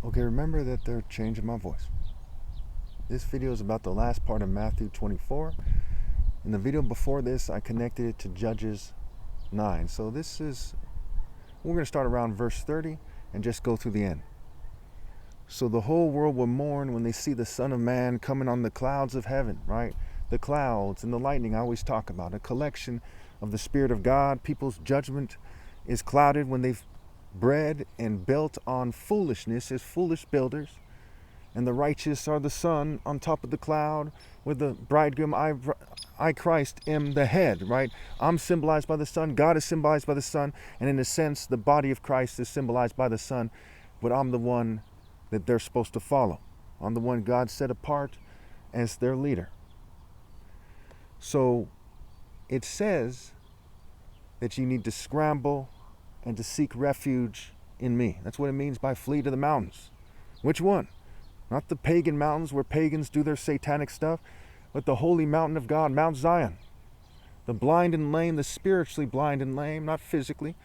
Okay, remember that they're changing my voice. This video is about the last part of Matthew 24. In the video before this, I connected it to Judges 9. So we're going to start around verse 30 and just go through the end. So the whole world will mourn when they see the Son of Man coming on the clouds of heaven, right? The clouds and the lightning I always talk about, a collection of the Spirit of God. People's judgment is clouded when they've bred and built on foolishness as foolish builders. And the righteous are the sun on top of the cloud, with the bridegroom, I Christ, am the head, right? I'm symbolized by the sun. God is symbolized by the sun. And in a sense, the body of Christ is symbolized by the sun. But I'm the one that they're supposed to follow. I'm the one God set apart as their leader. So it says that you need to scramble and to seek refuge in me. That's what it means by flee to the mountains. Which one? Not the pagan mountains where pagans do their satanic stuff, but the holy mountain of God, Mount Zion. The blind and lame, the spiritually blind and lame, not physically,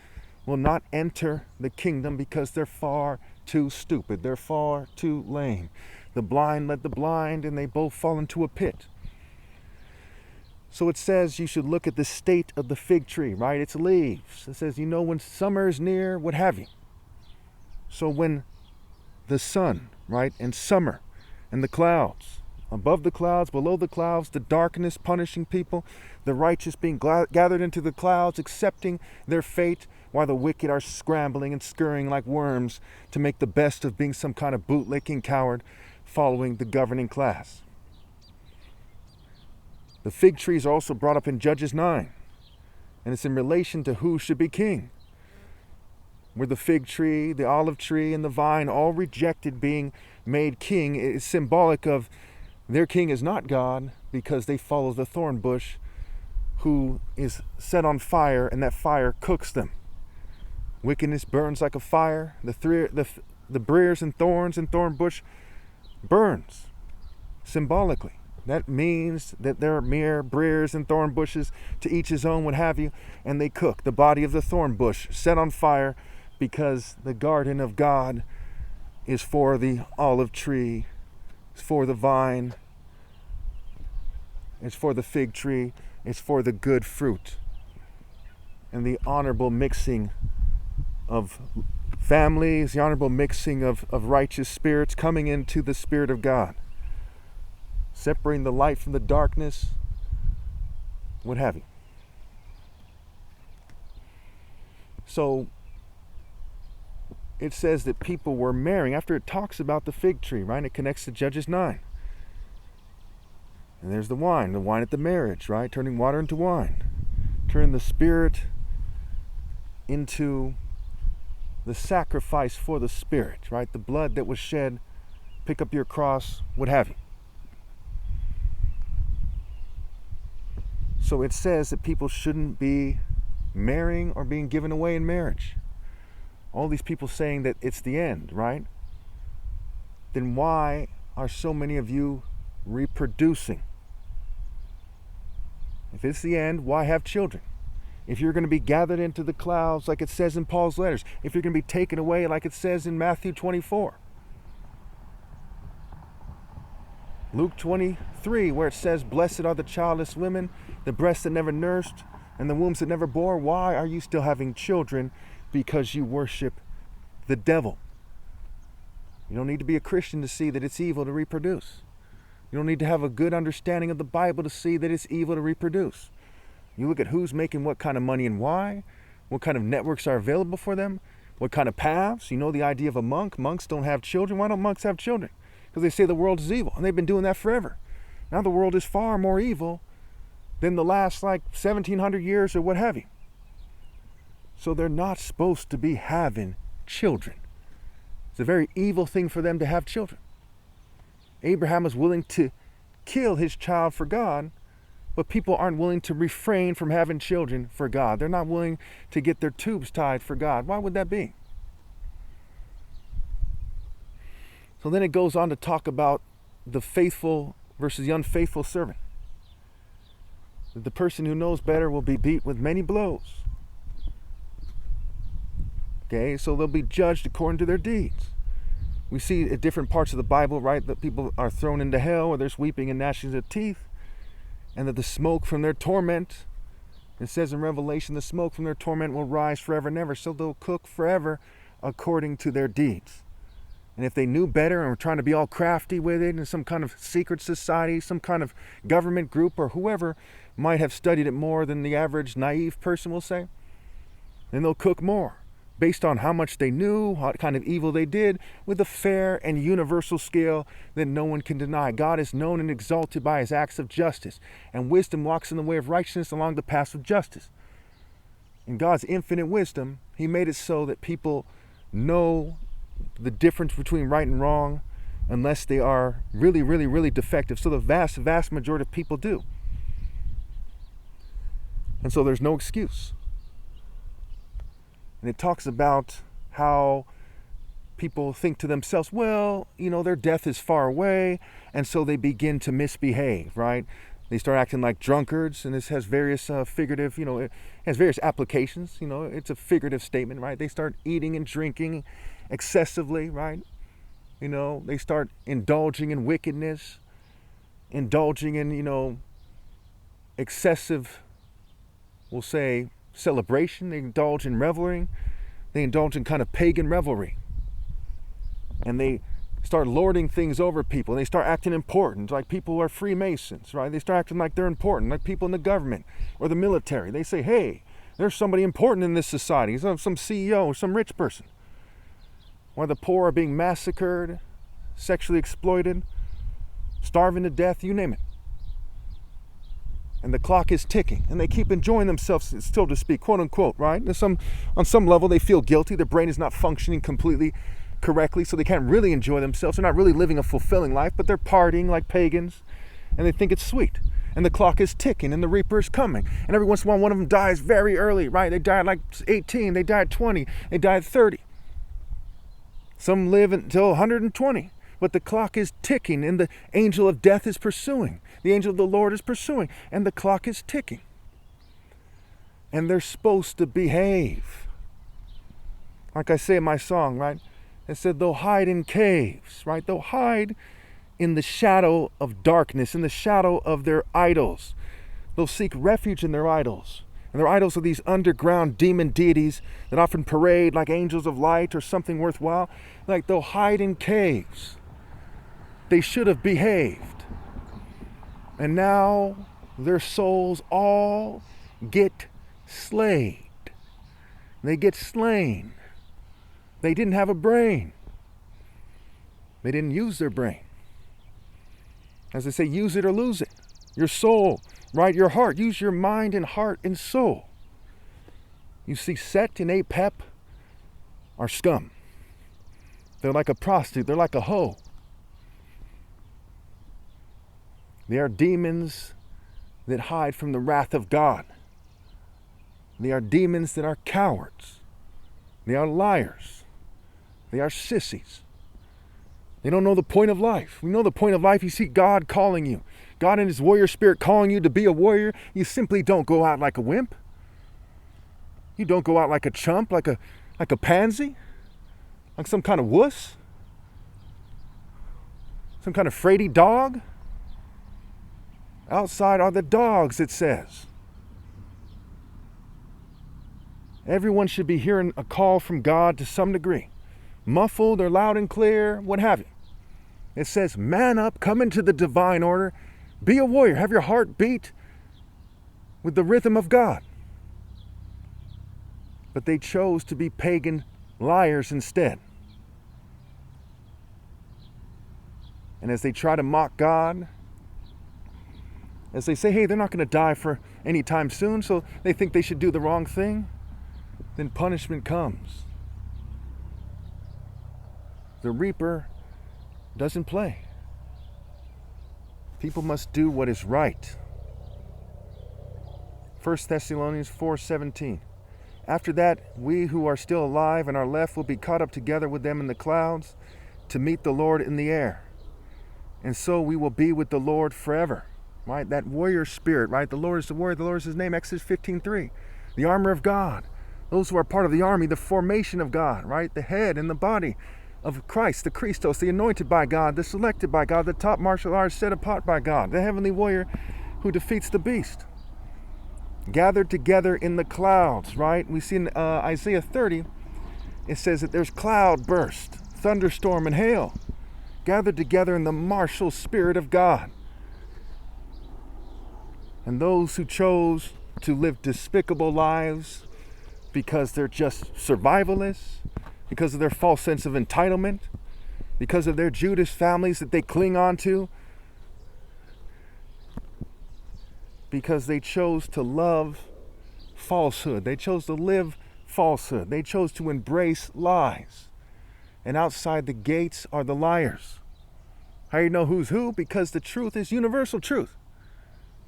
will not enter the kingdom because they're far too stupid. They're far too lame. The blind led the blind, and they both fall into a pit. So it says you should look at the state of the fig tree, right? Its leaves. It says, when summer is near, what have you. So when the sun, right, and summer, and the clouds, above the clouds, below the clouds, the darkness punishing people, the righteous being gathered into the clouds, accepting their fate, while the wicked are scrambling and scurrying like worms to make the best of being some kind of bootlicking coward following the governing class. The fig trees are also brought up in Judges 9, and it's in relation to who should be king. Where the fig tree, the olive tree, and the vine all rejected being made king, is symbolic of their king is not God because they follow the thornbush who is set on fire, and that fire cooks them. Wickedness burns like a fire. The briars and thornbush burns symbolically. That means that there are mere briars and thorn bushes, to each his own, what have you, and they cook. The body of the thorn bush set on fire because the garden of God is for the olive tree, it's for the vine, it's for the fig tree, it's for the good fruit and the honorable mixing of families, the honorable mixing of righteous spirits coming into the Spirit of God. Separating the light from the darkness, what have you. So it says that people were marrying after it talks about the fig tree, right? It connects to Judges 9. And there's the wine at the marriage, right? Turning water into wine. Turning the Spirit into the sacrifice for the Spirit, right? The blood that was shed, pick up your cross, what have you. So it says that people shouldn't be marrying or being given away in marriage. All these people saying that it's the end, right? Then why are so many of you reproducing? If it's the end, why have children? If you're going to be gathered into the clouds like it says in Paul's letters, if you're going to be taken away like it says in Matthew 24, Luke 23, where it says, blessed are the childless women, the breasts that never nursed, and the wombs that never bore. Why are you still having children? Because you worship the devil. You don't need to be a Christian to see that it's evil to reproduce. You don't need to have a good understanding of the Bible to see that it's evil to reproduce. You look at who's making what kind of money and why, what kind of networks are available for them, what kind of paths. You know the idea of a monk. Monks don't have children. Why don't monks have children? Because they say the world is evil, and they've been doing that forever. Now the world is far more evil than the last 1700 years or what have you. So they're not supposed to be having children. It's a very evil thing for them to have children. Abraham was willing to kill his child for God, but people aren't willing to refrain from having children for God. They're not willing to get their tubes tied for God. Why would that be? So then it goes on to talk about the faithful versus the unfaithful servant. The person who knows better will be beat with many blows. Okay, so they'll be judged according to their deeds. We see at different parts of the Bible, right, that people are thrown into hell, or there's weeping and gnashing of teeth, and that the smoke from their torment, it says in Revelation, the smoke from their torment will rise forever and ever, so they'll cook forever according to their deeds. And if they knew better and were trying to be all crafty with it in some kind of secret society, some kind of government group, or whoever might have studied it more than the average naive person will say, then they'll cook more based on how much they knew, what kind of evil they did, with a fair and universal scale that no one can deny. God is known and exalted by his acts of justice, and wisdom walks in the way of righteousness along the paths of justice. In God's infinite wisdom, he made it so that people know the difference between right and wrong unless they are really, really, really defective. So the vast majority of people do. And so there's no excuse. And it talks about how people think to themselves, well, their death is far away, and so they begin to misbehave, right? They start acting like drunkards, and this has various figurative, it has various applications, it's a figurative statement, right? They start eating and drinking excessively, right? They start indulging in wickedness, indulging in, excessive, we'll say, celebration. They indulge in reveling. They indulge in kind of pagan revelry. And they start lording things over people. They start acting important, like people who are Freemasons, right? They start acting like they're important, like people in the government or the military. They say, hey, there's somebody important in this society, some CEO or some rich person. While the poor are being massacred, sexually exploited, starving to death, you name it. And the clock is ticking, and they keep enjoying themselves, still to speak, quote unquote, right? On some level, they feel guilty. Their brain is not functioning completely correctly, so they can't really enjoy themselves. They're not really living a fulfilling life, but they're partying like pagans, and they think it's sweet. And the clock is ticking, and the Reaper is coming. And every once in a while, one of them dies very early, right? They die at like 18, they die at 20, they die at 30. Some live until 120. But the clock is ticking, and the angel of death is pursuing. The angel of the Lord is pursuing, and the clock is ticking. And they're supposed to behave. Like I say in my song, right? It said they'll hide in caves, right? They'll hide in the shadow of darkness, in the shadow of their idols. They'll seek refuge in their idols. And their idols are these underground demon deities that often parade like angels of light or something worthwhile. Like they'll hide in caves. They should have behaved. And now their souls all get slayed. They get slain. They didn't have a brain. They didn't use their brain. As they say, use it or lose it. Your soul, right? Your heart. Use your mind and heart and soul. You see, Set and Apep are scum. They're like a prostitute. They're like a hoe. They are demons that hide from the wrath of God. They are demons that are cowards. They are liars. They are sissies. They don't know the point of life. We know the point of life. You see God calling you. God in his warrior spirit calling you to be a warrior. You simply don't go out like a wimp. You don't go out like a chump, like a pansy, like some kind of wuss, some kind of fraidy dog. Outside are the dogs, it says. Everyone should be hearing a call from God to some degree. Muffled or loud and clear, what have you. It says, man up, come into the divine order. Be a warrior. Have your heart beat with the rhythm of God. But they chose to be pagan liars instead. And as they try to mock God, as they say, hey, they're not going to die for any time soon, so they think they should do the wrong thing, then punishment comes. The Reaper doesn't play. People must do what is right. 1 Thessalonians 4:17. After that, we who are still alive and are left will be caught up together with them in the clouds to meet the Lord in the air. And so we will be with the Lord forever. Right? That warrior spirit, right? The Lord is the warrior. The Lord is his name. Exodus 15:3. The armor of God. Those who are part of the army, the formation of God, right? The head and the body of Christ, the Christos, the anointed by God, the selected by God, the top martial arts set apart by God, the heavenly warrior who defeats the beast. Gathered together in the clouds, right? We see in Isaiah 30, it says that there's cloud burst, thunderstorm, and hail, gathered together in the martial spirit of God. And those who chose to live despicable lives because they're just survivalists, because of their false sense of entitlement, because of their Judas families that they cling on to, because they chose to love falsehood. They chose to live falsehood. They chose to embrace lies. And outside the gates are the liars. How do you know who's who? Because the truth is universal truth.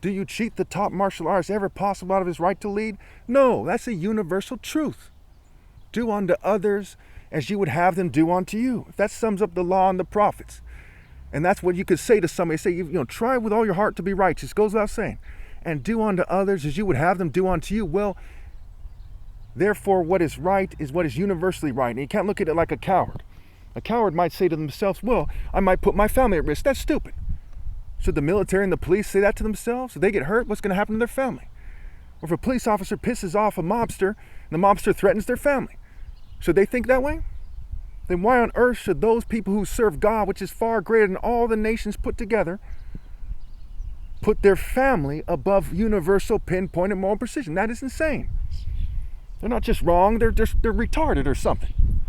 Do you cheat the top martial artist ever possible out of his right to lead? No, that's a universal truth. Do unto others as you would have them do unto you. That sums up the law and the prophets. And that's what you could say to somebody. Say, try with all your heart to be righteous. Goes without saying. And do unto others as you would have them do unto you. Well, therefore, what is right is what is universally right. And you can't look at it like a coward. A coward might say to themselves, well, I might put my family at risk. That's stupid. Should the military and the police say that to themselves? If they get hurt, what's going to happen to their family? Or if a police officer pisses off a mobster and the mobster threatens their family, should they think that way? Then why on earth should those people who serve God, which is far greater than all the nations put together, put their family above universal pinpointed moral precision? That is insane. They're not just wrong, they're retarded or something.